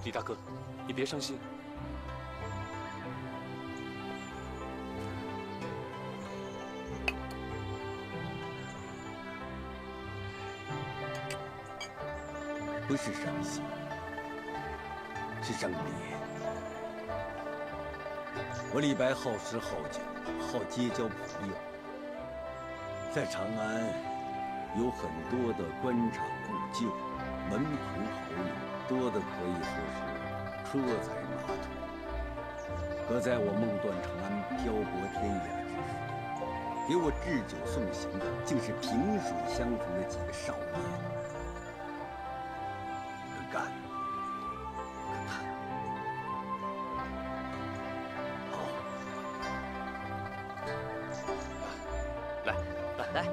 李大哥，你别伤心。不是伤心，是生别。我李白好诗好酒，好结交朋友，在长安有很多的官场故旧，门朋好友多得可以说是车载马ถุ。可在我梦断长安、漂泊天涯之时，给我置酒送行的竟是萍水相逢的几个少年。可干，可叹。好，来。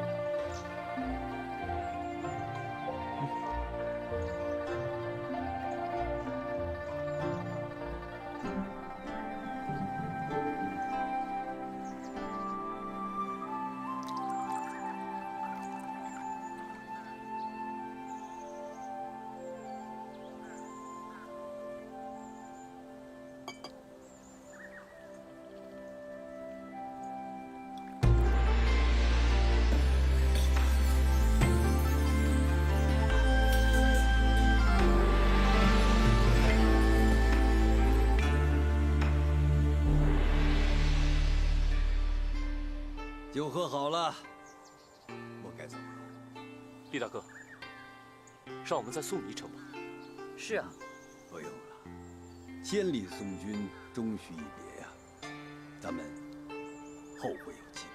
酒喝好了，我该走了。李大哥，让我们再送你一程吧。是啊，不用了，千里送君，终须一别呀。咱们后会有期吧。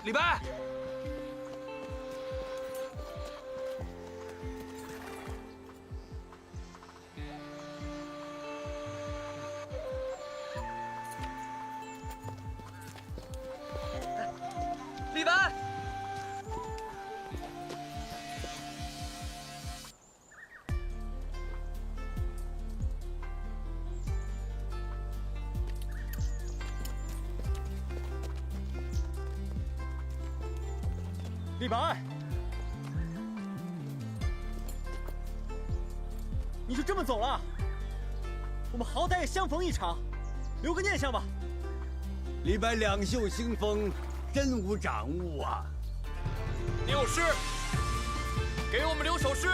李白，李白，李白，你就这么走了？我们好歹也相逢一场，留个念想吧。李白两袖清风，真无长物啊！你有诗，给我们留首诗。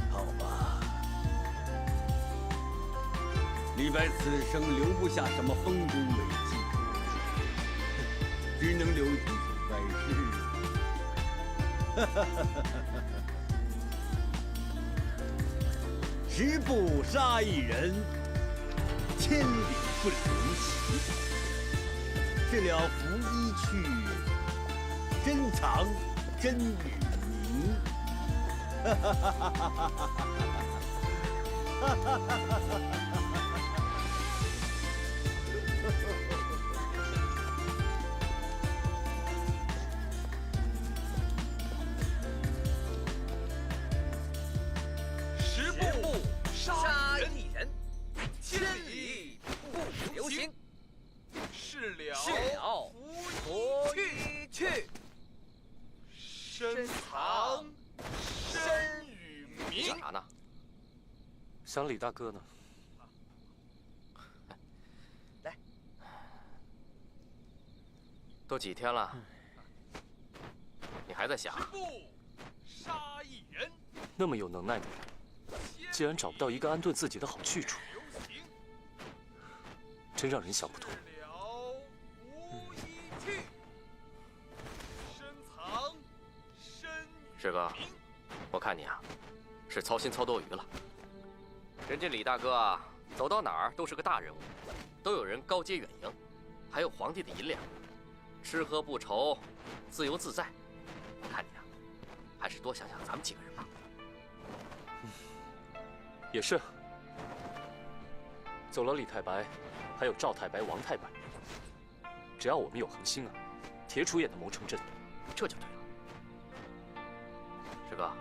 好吧，李白此生留不下什么丰功伟绩，只能留几首歪诗。十步杀一人，千里不留行。事了拂衣去，珍藏真与名。十步杀一人，千里不留行。事了拂衣去，深藏身与名。想啥呢？想李大哥呢。来，都几天了，你还在想？十步杀一人，那么有能耐的人，竟然找不到一个安顿自己的好去处，真让人想不通。事了拂衣去，深藏身与师哥，名。我看你啊，是操心操多余了。人家李大哥啊，走到哪儿都是个大人物，都有人高接远迎，还有皇帝的银两，吃喝不愁，自由自在。我看你啊，还是多想想咱们几个人吧。也是。走了李太白，还有赵太白、王太白，只要我们有恒心啊，铁杵也能谋成阵。这就对了。师哥，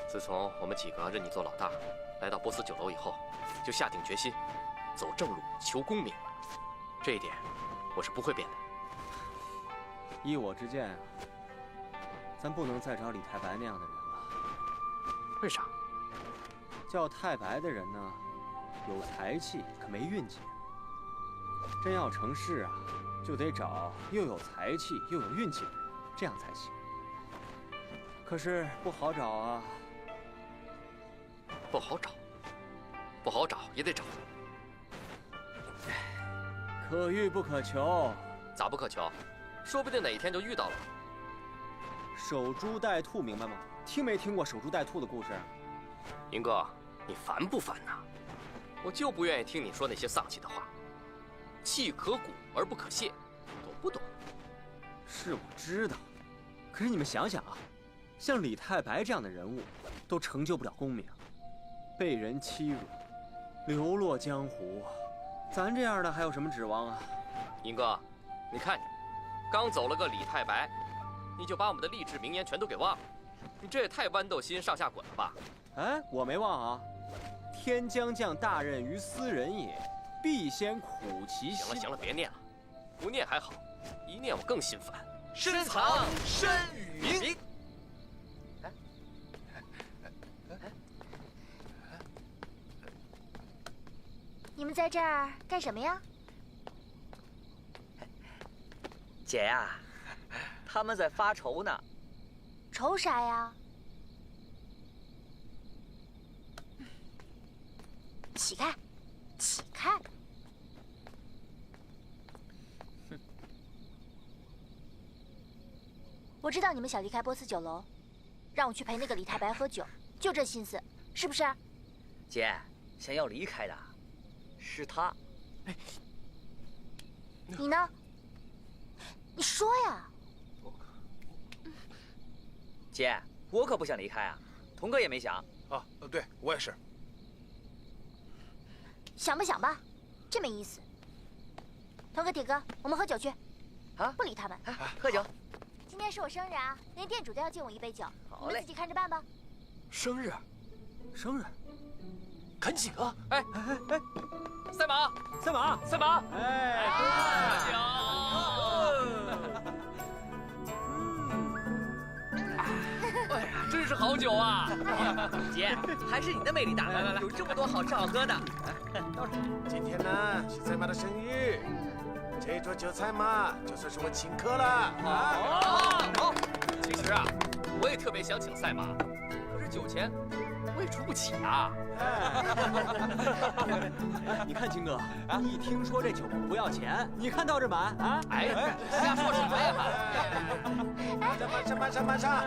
自从我们几个认你做老大，来到波斯酒楼以后，就下定决心走正路，求功名。这一点我是不会变的。依我之见啊，咱不能再找李太白那样的人了。为啥？叫太白的人呢，有才气可没运气。真要成事啊，就得找又有才气又有运气的人，这样才行。可是不好找啊。不好找，不好找也得找。可遇不可求。咋不可求？说不定哪一天就遇到了。守株待兔，明白吗？听没听过守株待兔的故事？银哥，你烦不烦呐？我就不愿意听你说那些丧气的话。气可鼓而不可泄，懂不懂？是我知道，可是你们想想啊，像李太白这样的人物，都成就不了功名，被人欺辱，流落江湖，咱这样的还有什么指望啊？银哥，你看你，刚走了个李太白，你就把我们的励志名言全都给忘了，你这也太豌豆心上下滚了吧？哎，我没忘啊，天将降大任于斯人也，必先苦其心。行了行了，别念了，不念还好，一念我更心烦。深藏身与名。你们在这儿干什么呀？姐呀，他们在发愁呢。愁啥呀？起开，起开！我知道你们想离开波斯酒楼，让我去陪那个李太白喝酒，就这心思，是不是？姐，想要离开的是他。你呢？你说呀！姐，我可不想离开啊，童哥也没想。啊，对我也是。想不想吧，真没意思。童哥、铁哥，我们喝酒去。啊，不理他们。喝酒。今天是我生日啊，连店主都要敬我一杯酒，好嘞，你们自己看着办吧。生日，生日，赶紧啊！哎，赛马，赛马，赛马！哎，喝酒！哎呀，真是好酒啊！姐，还是你的魅力大，来，有这么多好吃好喝的。今天呢是赛马的生日，这桌酒菜嘛，就算是我请客了啊！好，其实啊，我也特别想请赛马，可是酒钱我也出不起啊。你看金哥，一听说这酒不要钱，你看倒是买啊！哎，瞎说什么呀？马上，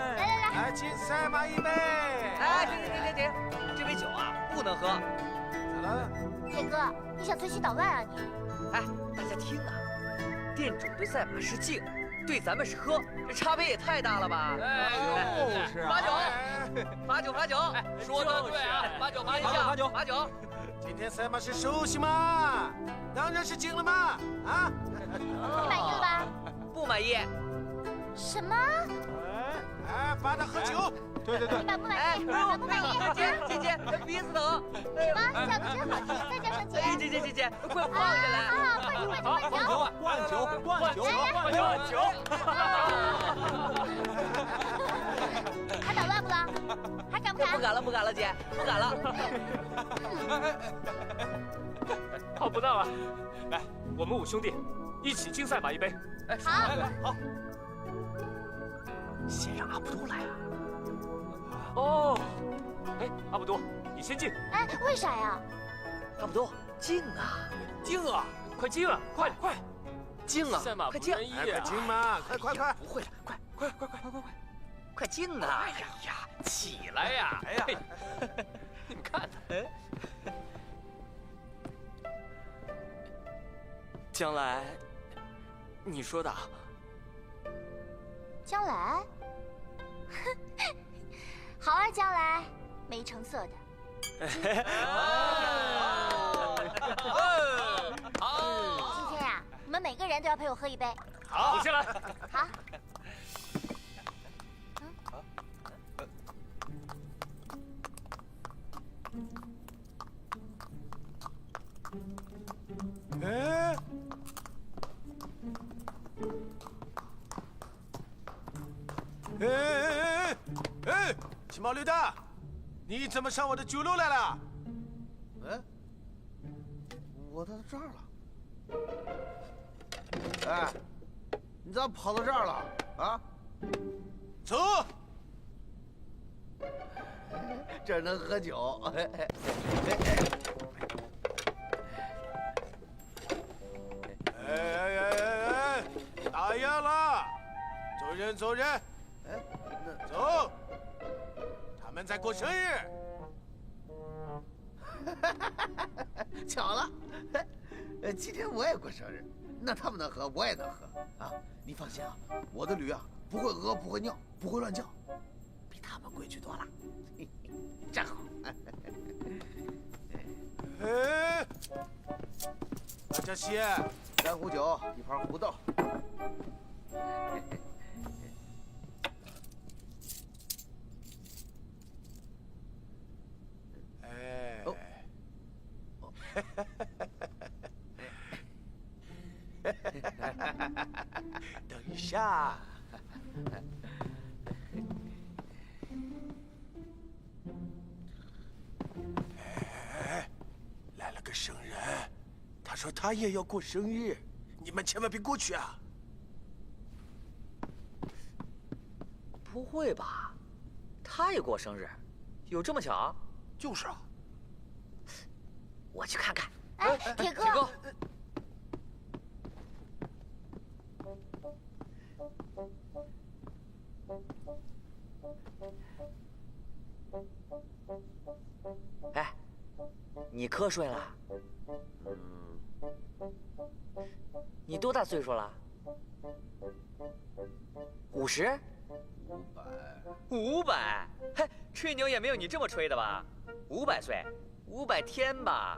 来敬赛马一杯！哎，停，这杯酒啊不能喝。咋了？铁哥，你想存心捣乱啊你？哎，大家听啊，店主对赛马是敬，对咱们是喝，这差别也太大了吧？就是啊，罚酒！哎，说的对啊，罚酒！今天赛马是寿星嘛，当然是敬了嘛！啊！你满意了吧？不满意。什么？哎，罚他喝酒。对，你满不满意？满不满意？姐，鼻子疼。什么？叫的真好听，再叫声姐。姐，快放下来！好，灌酒！还捣乱不了？还敢不敢？不敢了，姐，不敢了。好不闹了，来，我们五兄弟一起敬赛马一杯。哎，好。先让阿卜杜来啊！哦，哎，阿卜杜，你先敬。哎，为啥呀？差不多，敬啊！快敬啊！快！敬啊！赛马不仁义啊！快敬嘛！快！不会了，快！快劲呢。哎呀，起来呀！哎呀，你看他，将来，你说的。将来，好啊，将来，没成色的。今天呀，你们每个人都要陪我喝一杯。好，我先来。好。哎，哎，青毛驴蛋，你怎么上我的酒楼来了？哎，我到这儿了。哎，你咋跑到这儿了？啊？走。这儿能喝酒。哎，打烊了，走人。哎，走，他们在过生日。巧了，今天我也过生日，那他们能喝，我也能喝啊！你放心啊，我的驴啊，不会屙，不会尿，不会乱叫，比他们规矩多了。站好。哎，大家歇3壶酒，1盘胡豆。哎，哦，等一下。哎，来了个生人，他说他也要过生日，你们千万别过去啊！不会吧？他也过生日，有这么巧？就是啊。我去看看。哎，铁哥。铁哥。哎，你瞌睡了？你多大岁数了？50？500？嘿，吹牛也没有你这么吹的吧？500岁，500天吧？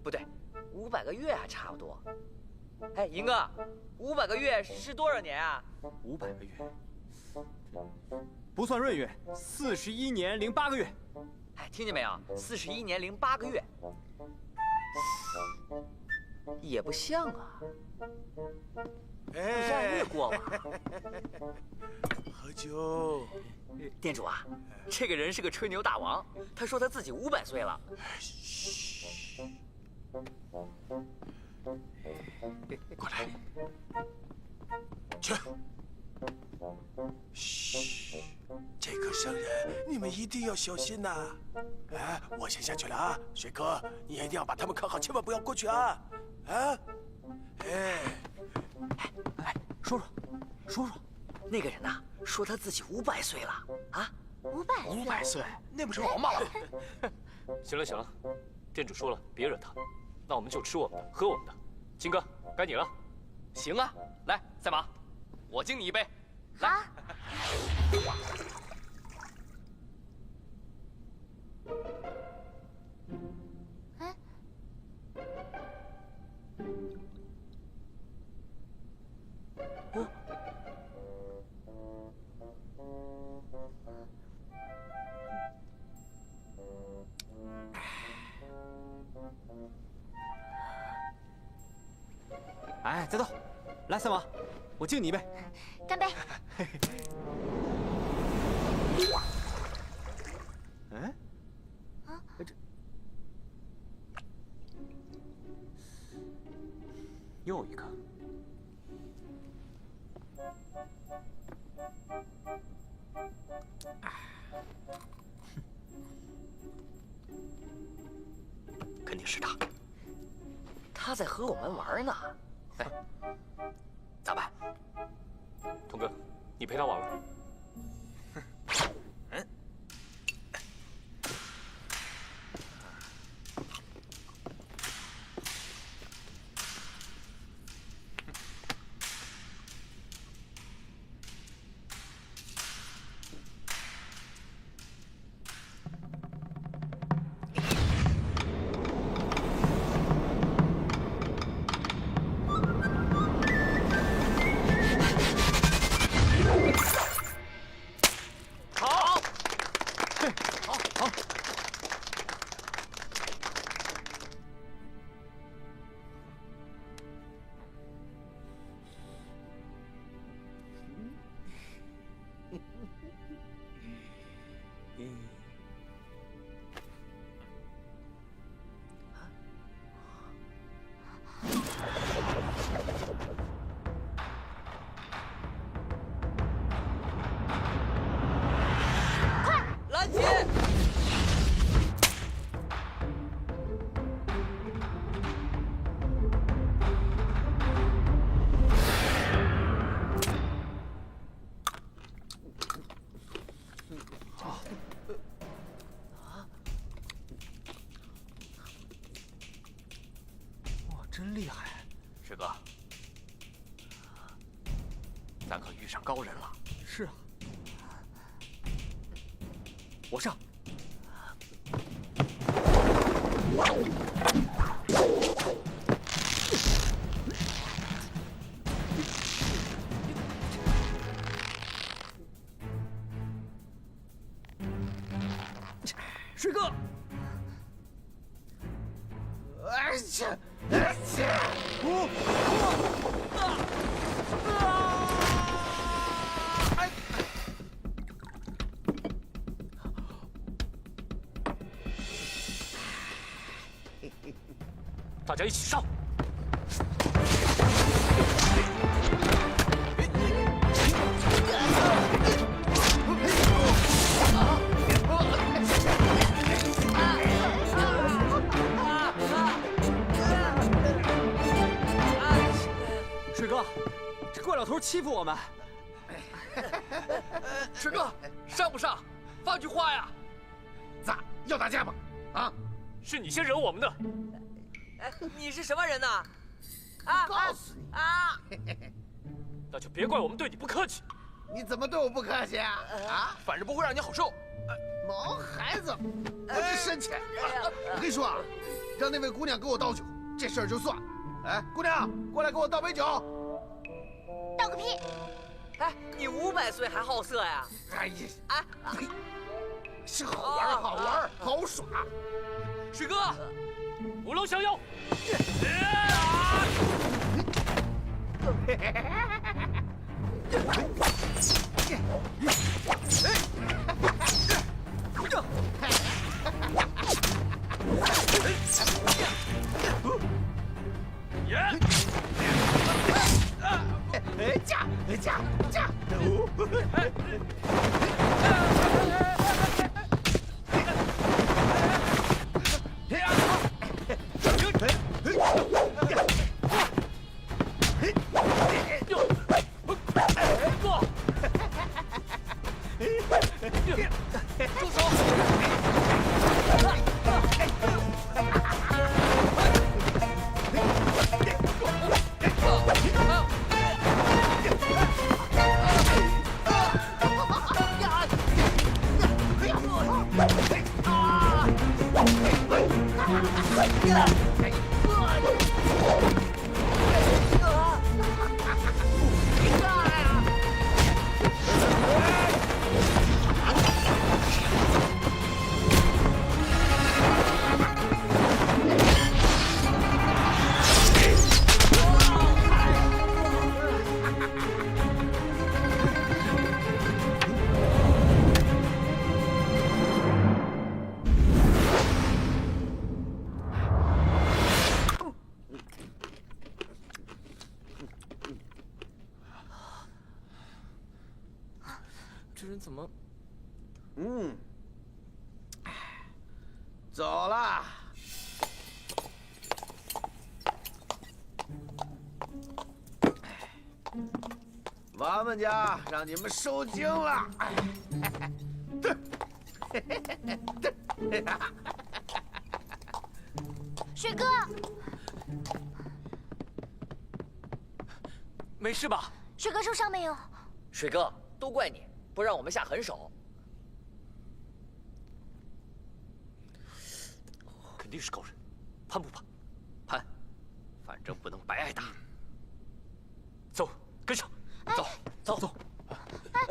不对，500个月还差不多。哎，银哥，500个月是多少年啊？500个月，不算闰月，41年08个月。哎，听见没有？41年08个月，也不像啊。不是按月过吗？喝酒。店主啊，这个人是个吹牛大王，他说他自己500岁了。嘘，过来，去。嘘，这个生人你们一定要小心呐！哎，我先下去了啊，水哥，你一定要把他们看好，千万不要过去啊！啊，哎，说，那个人呐，说他自己500岁了啊，500岁，那不是王八吗？行了，店主说了，别惹他，那我们就吃我们的，喝我们的。金哥，该你了。行啊，来，赛马，我敬你一杯。来。哎。哎，再倒，来三马，我敬你一杯。干杯！哎，啊，这又一个。肯定是他，他在和我们玩呢。哎，咋办？童哥，你陪他玩玩。好，好。拦截！哇，真厉害！师哥，咱可遇上高人了。是啊。我上。水哥，哎呀，大家一起上！水哥，这怪老头欺负我们。师哥，上不上？放句话呀！咋要打架吗？啊？是你先惹我们的。哎，你是什么人呢？啊！告诉你啊！那就别怪我们对你不客气。你怎么对我不客气啊？啊？反正不会让你好受。毛孩子，不知深浅。我跟你说啊，让那位姑娘给我倒酒，这事儿就算了。哎，姑娘，过来给我倒杯酒。倒个屁！哎，你500岁还好色呀？哎呀，啊！呸！是好玩，好玩，好耍。水哥，五楼降妖！驾！住手！这人怎么？走了。王们家让你们受惊了。水哥，没事吧？水哥受伤没有？水哥，都怪你，不让我们下狠手。肯定是高人，攀不攀？攀，反正不能白挨打。走，跟上。走。哎，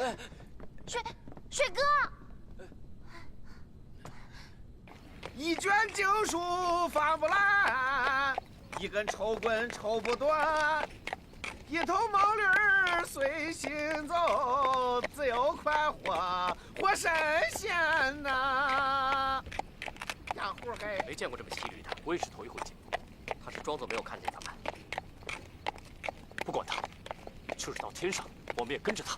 水哥，一卷经书翻不烂，一根抽棍抽不断，一头毛驴儿随心走，自由快活活神仙呐！呀呼嘿！没见过这么骑驴的，我也是头一回见。他是装作没有看见咱们。不管他，就是到天上，我们也跟着他。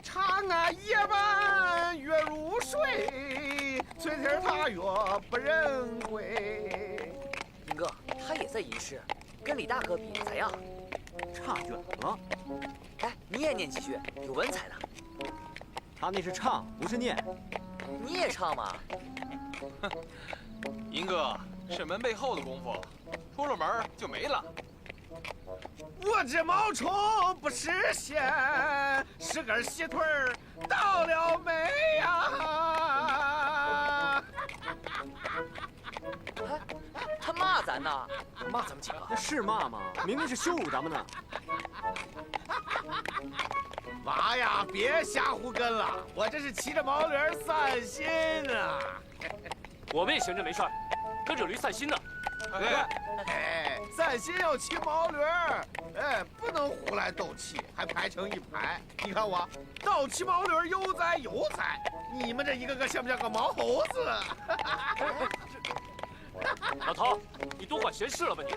长安夜半月如水，翠天踏月不人归。英哥，他也在吟诗，跟李大哥比咋样？差远了。哎，你也念几句，有文采呢。他那是唱，不是念。你也唱吗？哼，英哥是门背后的功夫，出了门就没了。我这毛虫不是仙，是根细腿儿倒了霉呀！他骂咱呢？骂咱们几个？那是骂吗？明明是羞辱咱们呢。娃呀，别瞎胡跟了，我这是骑着毛驴散心啊！我们也闲着没事儿，跟着驴散心呢。哎，散心要骑毛驴儿，哎，不能胡来斗气，还排成一排。你看我倒骑毛驴悠哉悠哉，你们这一个个像不像个毛猴子？老头，你多管闲事了吧你？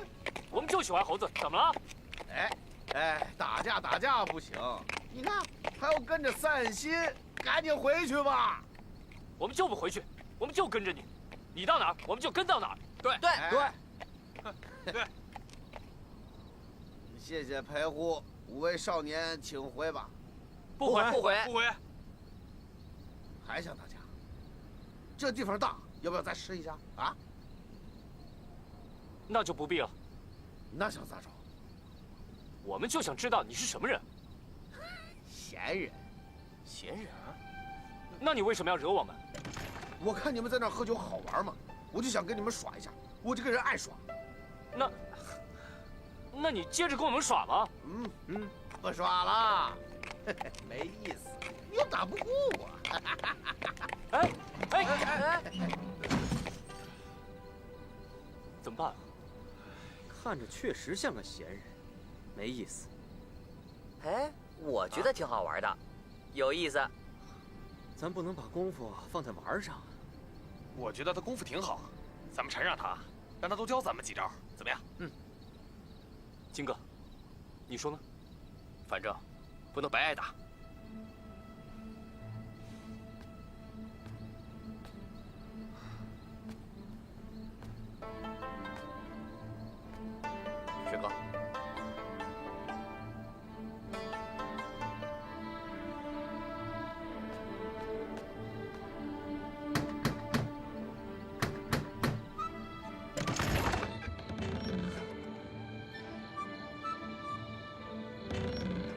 我们就喜欢猴子，怎么了？哎，打架不行，你看还要跟着散心，赶紧回去吧。我们就不回去，我们就跟着你，你到哪儿我们就跟到哪儿。对，谢谢陪护，五位少年请回吧。不回。还想打架？这地方大，要不要再试一下啊？那就不必了。那想咋着？我们就想知道你是什么人。闲人。那你为什么要惹我们？我看你们在那儿喝酒好玩嘛，我就想跟你们耍一下。我这个人爱耍。那你接着跟我们耍吧。不耍了，没意思，你又打不过我。哎，怎么办啊？看着确实像个闲人，没意思。哎，我觉得挺好玩的，有意思。咱不能把功夫放在玩上。我觉得他功夫挺好，咱们缠上他，让他多教咱们几招，怎么样？金哥，你说呢？反正不能白挨打。雪哥，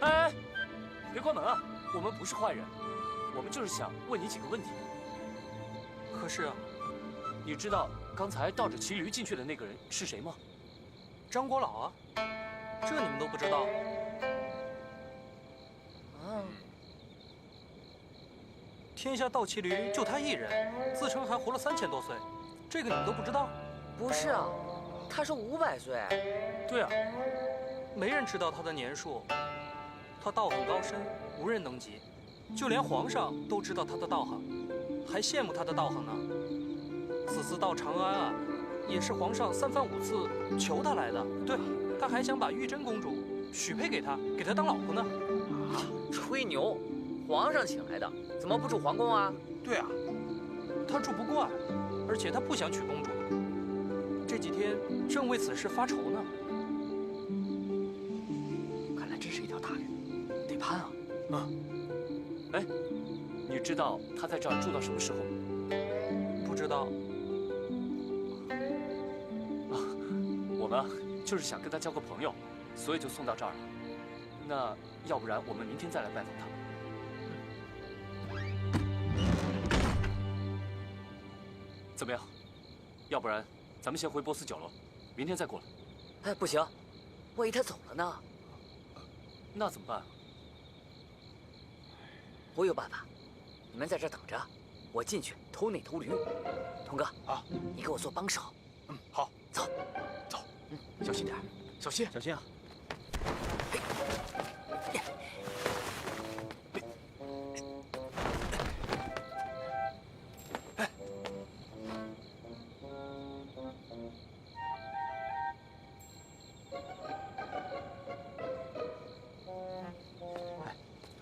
哎，别关门啊！我们不是坏人，我们就是想问你几个问题。可是啊，你知道刚才倒着骑驴进去的那个人是谁吗？张国老啊，这你们都不知道？天下倒骑驴就他一人，自称还活了3000多岁，这个你们都不知道？不是啊，他说500岁。对啊，没人知道他的年数。他道行高深，无人能及，就连皇上都知道他的道行，还羡慕他的道行呢。此次到长安啊，也是皇上3番5次求他来的。对，他还想把玉真公主许配给他，给他当老婆呢。啊，吹牛！皇上请来的，怎么不住皇宫啊？对啊，他住不惯，而且他不想娶公主。这几天正为此事发愁呢。看来真是一条大鱼，得攀啊！哎，你知道他在这儿住到什么时候吗？不知道。我们就是想跟他交个朋友，所以就送到这儿了。那要不然我们明天再来拜访他。怎么样？要不然咱们先回波斯酒楼，明天再过来。哎，不行，万一他走了呢？那怎么办？我有办法，你们在这等着，我进去偷那头驴。童哥啊，你给我做帮手。嗯，好，走，走，小心点，小心，小心啊！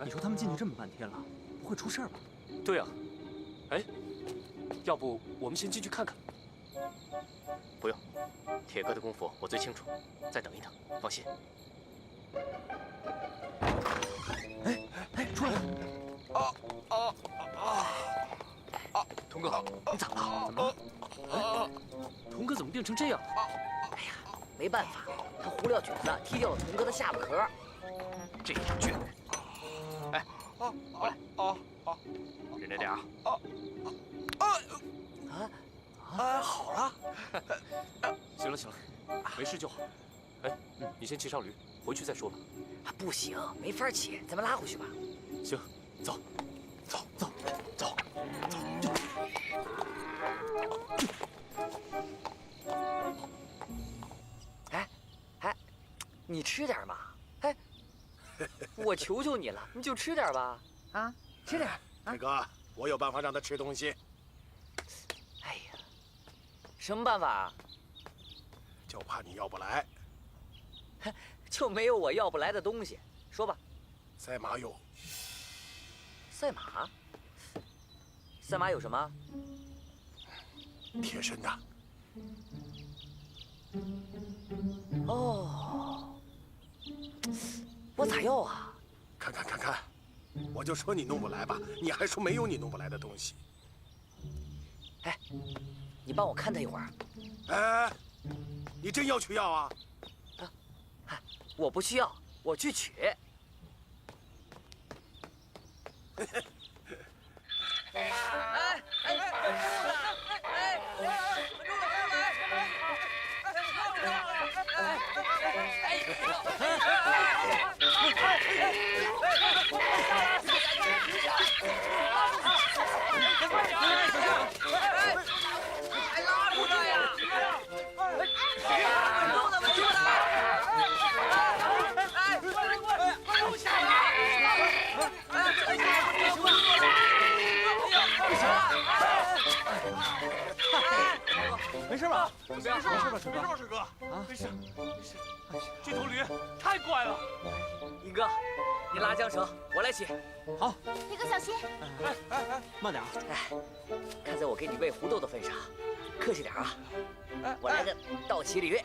你说他们进去这么半天了，不会出事吧？对啊，哎，要不我们先进去看看？不用，铁哥的功夫我最清楚，再等一等，放心。哎，出来！童哥，你咋了？怎么了？哎，童哥怎么变成这样？哎呀，没办法，他胡撂蹶子踢掉了童哥的下巴壳。这种倔人。哎，过来，认真点啊！好了。行了，没事就好。哎，你先骑上驴，回去再说吧。不行，没法骑，咱们拉回去吧。行，走。哎，你吃点嘛！哎，我求求你了，你就吃点吧！啊，吃点。水哥，我有办法让他吃东西。哎呀，什么办法啊？就怕你要不来。就没有我要不来的东西，说吧。赛马有。赛马？赛马有什么？贴身的。哦，我咋要啊？看，我就说你弄不来吧，你还说没有你弄不来的东西。哎，你帮我看他一会儿。哎，你真要去要啊？我不需要，我去取。没事吧？没事吧，水哥？水哥？啊，没事。这头驴太乖了。英哥，你拉缰绳，我来骑。好。铁哥小心。哎，慢点啊！哎，看在我给你喂胡豆的份上，客气点啊。我来个倒骑驴。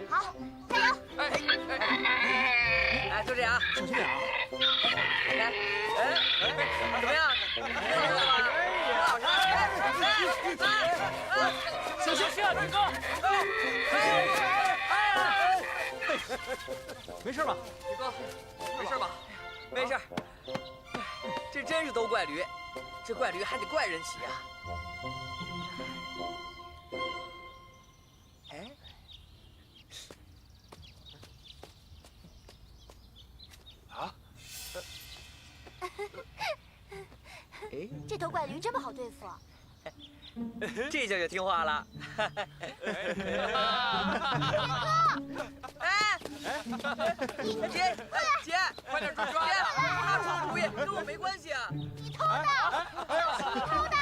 好，加油！哎，就这样，小心点啊！怎么样？小心啊，大哥！没事吧？铁哥，没事吧？没事。这真是都怪驴，这怪驴还得怪人骑啊。哎，哎，这头怪驴这么好对付。这下就听话了。哎，姐，快点抓！姐，他出的主意跟我没关系啊。你偷的！你偷的！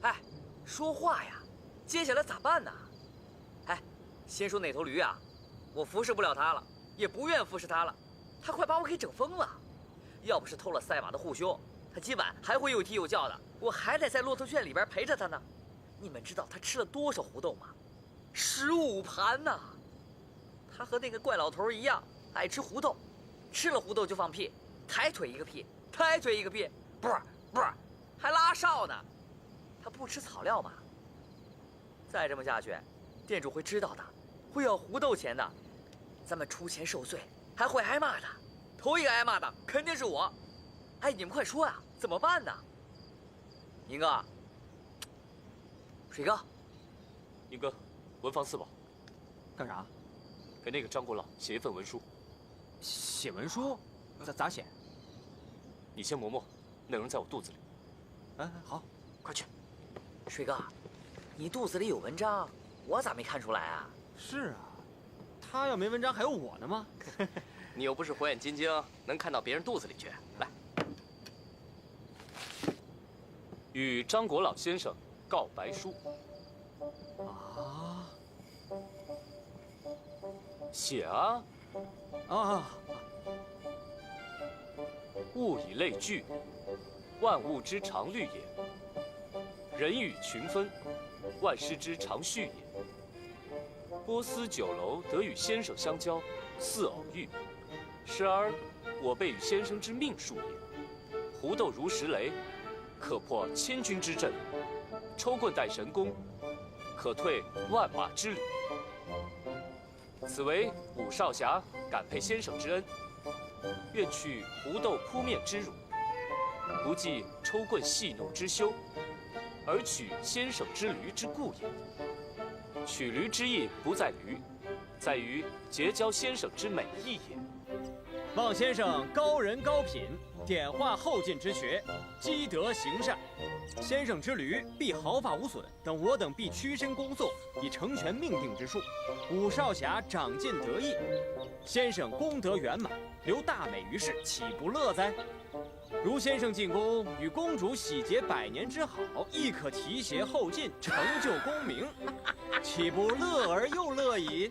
哎，说话呀！接下来咋办呢？哎，先说那头驴啊，我服侍不了他了，也不愿服侍他了，他快把我给整疯了。要不是偷了赛马的护胸，他今晚还会又踢又叫的，我还得在骆驼圈里边陪着他呢。你们知道他吃了多少胡豆吗？15盘呐！他和那个怪老头一样，爱吃胡豆，吃了胡豆就放屁，抬腿一个屁，抬腿一个屁，不是，还拉哨呢。他不吃草料吗？再这么下去，店主会知道的，会要胡豆钱的。咱们出钱受罪，还会挨骂的。头一个挨骂的肯定是我。哎，你们快说呀，怎么办呢？宁哥，水哥，宁哥，文房四宝，干啥？给那个张国老写一份文书。写文书？咋写？你先磨磨，内容在我肚子里。哎，好，快去。水哥，你肚子里有文章，我咋没看出来啊？是啊，他要没文章还有我呢吗？你又不是火眼金睛，能看到别人肚子里去。来，与张国老先生告白书。啊？写啊！啊！物以类聚，万物之常律也；人以群分，万事之常序也。波斯酒楼得与先生相交，似偶遇。时而我辈与先生之命数也。胡斗如石雷，可破千军之阵；抽棍带神功，可退万马之旅。此为武少侠感佩先生之恩，愿去胡斗扑面之辱，不计抽棍戏弄之羞，而取先生之驴之故也。取驴之意不在驴，在于结交先生之美意也。望先生高人高品，点化后进之学，积德行善。先生之驴必毫发无损，我等必屈身恭送，以成全命定之术。武少侠长进得意，先生功德圆满，留大美于世，岂不乐哉？如先生进宫，与公主喜结百年之好，亦可提携后进，成就功名，岂不乐而又乐矣？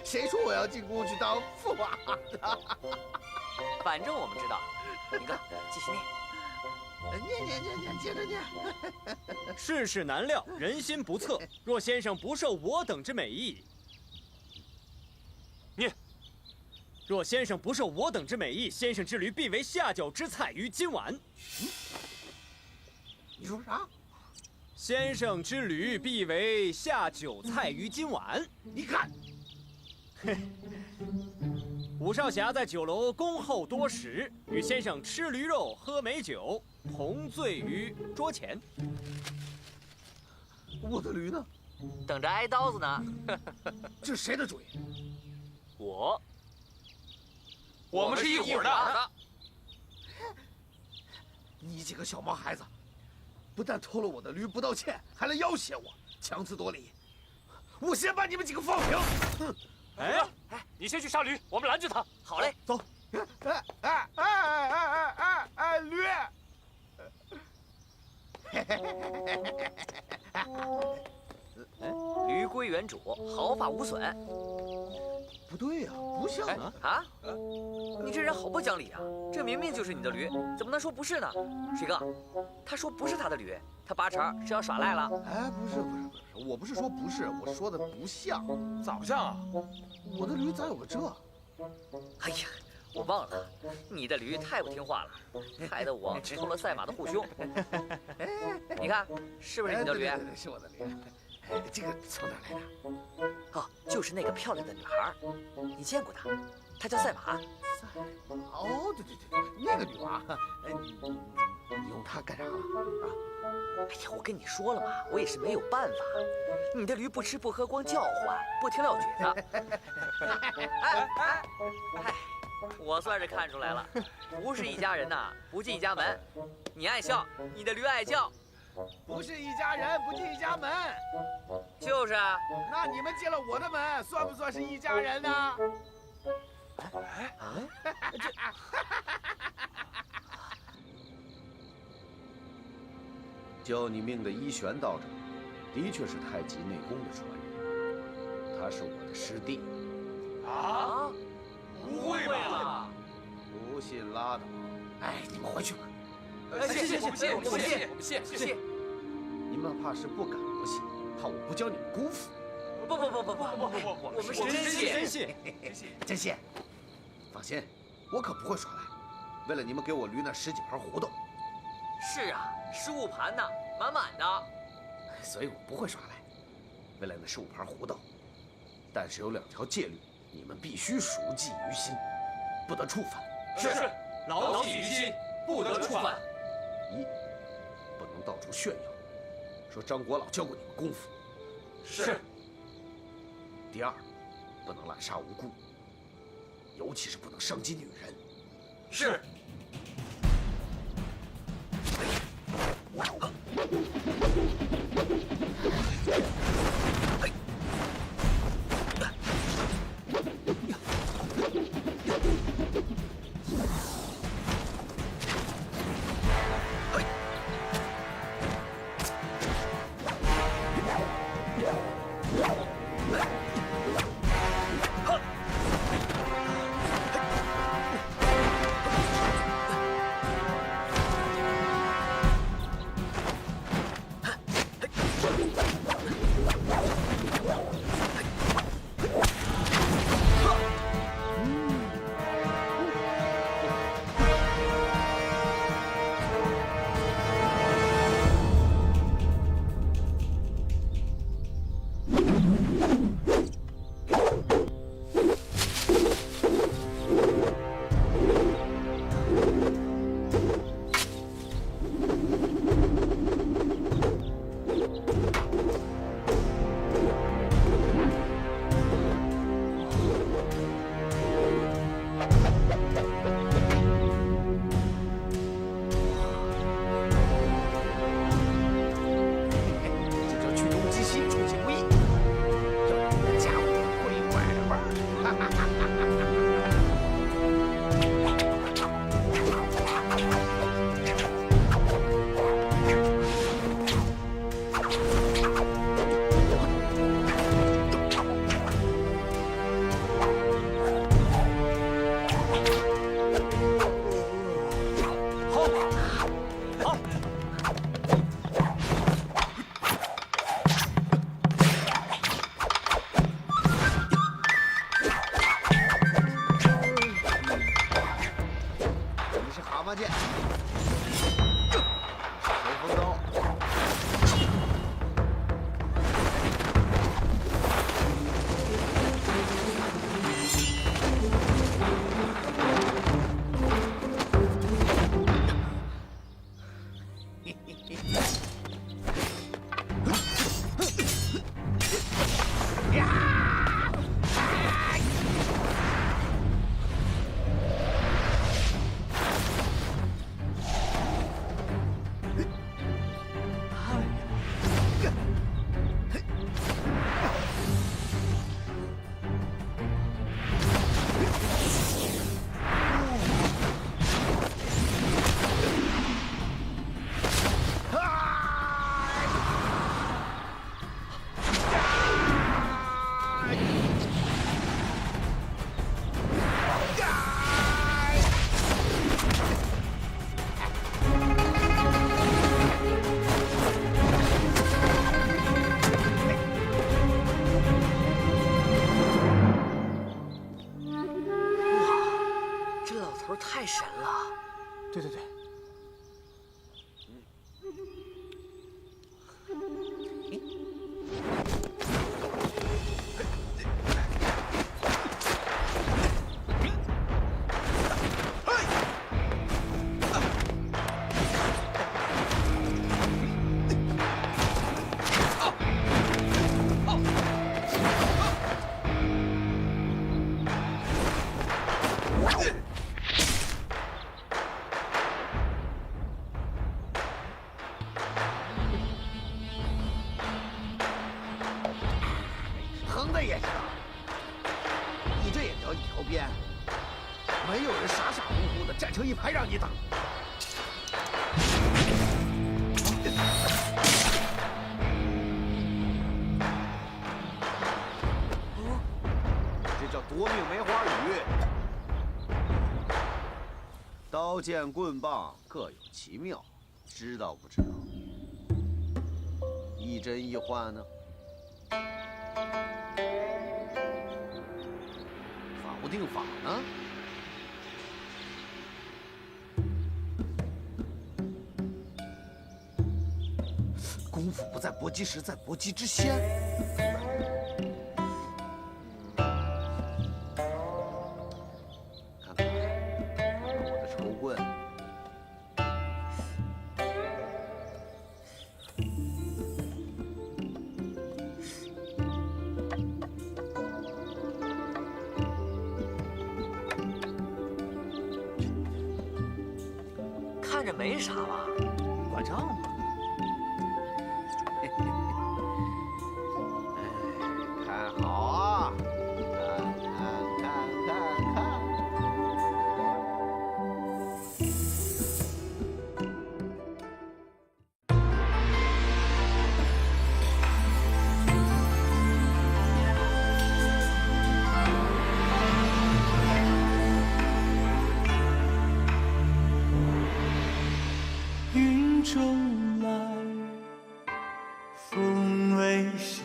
谁说我要进宫去当驸马的？反正我们知道。林哥，继续念。念，接着念。世事难料，人心不测。若先生不受我等之美意，念。若先生不受我等之美意，先生之驴必为下酒之菜于今晚。你说啥？先生之驴必为下酒菜于今晚。你看，武少侠在酒楼恭候多时，与先生吃驴肉，喝美酒，同醉于桌前。我的驴呢？等着挨刀子呢。这谁的主意？我们是一伙的。你几个小毛孩子，不但偷了我的驴不道歉，还来要挟我，强词夺理。我先把你们几个放平。哼！哎，你先去杀驴，我们拦着他。好嘞，走。驴！驴归原主，毫发无损。不对呀，不像啊！啊？你这人好不讲理啊！这明明就是你的驴，怎么能说不是呢？水哥，他说不是他的驴，他八成是要耍赖了。哎，不是，我不是说不是，我说的不像。咋不像啊？我的驴咋有个这？哎呀，我忘了，你的驴太不听话了，害得我偷了赛马的护胸。你看，是不是你的驴？对，是我的驴。这个从哪来的？哦，就是那个漂亮的女孩，你见过她？她叫赛马。哦，对，那个女娃，你用她干啥了啊？哎呀，我跟你说了嘛，我也是没有办法。你的驴不吃不喝，光叫唤，不听撂蹶子。哎，我算是看出来了，不是一家人呐，不进一家门。你爱笑，你的驴爱叫。不是一家人，不进一家门。就是啊。那你们进了我的门，算不算是一家人呢？教你命的一玄道长，的确是太极内功的传人，他是我的师弟。啊？不会吧？不信拉倒。哎，你们回去吧。谢，我们谢。你们怕是不敢不信，怕我不教你们功夫。不，我们是真信。放心，我可不会耍赖。为了你们给我驴那10几盘胡豆。是啊，15盘呢，满满的。所以我不会耍赖。为了那15盘胡豆，但是有2条戒律，你们必须熟记于心，不得触犯。是，牢记于心，不得触犯。1，不能到处炫耀，说张国老教过你们功夫。是。第2，不能滥杀无辜，尤其是不能伤及女人。是。太神了！对对对。横的也行，你这也聊一条边，没有人傻傻乎乎的站成一排让你打。这叫夺命梅花雨。刀剑棍棒各有其妙，知道不知道？一真一幻呢？法不定法呢？功夫不在搏击时，在搏击之先。看看我的抽棍。看着没啥吧？管账吧。看好啊！看。云中来，风未歇。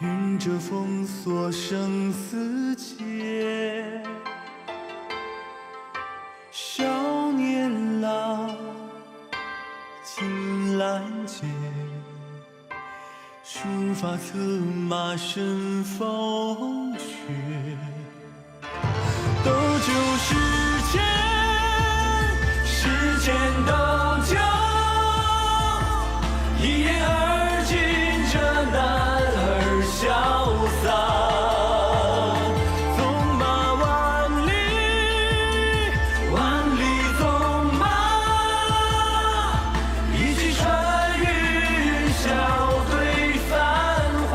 云遮风锁生死劫。少年郎，青兰间，书法策马生风雪。斗酒十千，世间斗酒，一言而尽，这男儿潇洒。纵马万里，万里纵马，一骑穿云霄对繁华。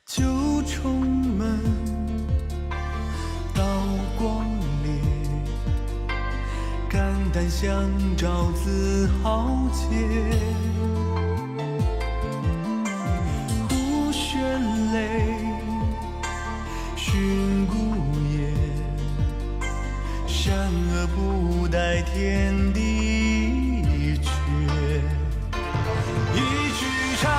九重门，刀光烈，肝胆相照自豪杰。胡旋泪，寻孤雁，善恶不待天地缺。一曲长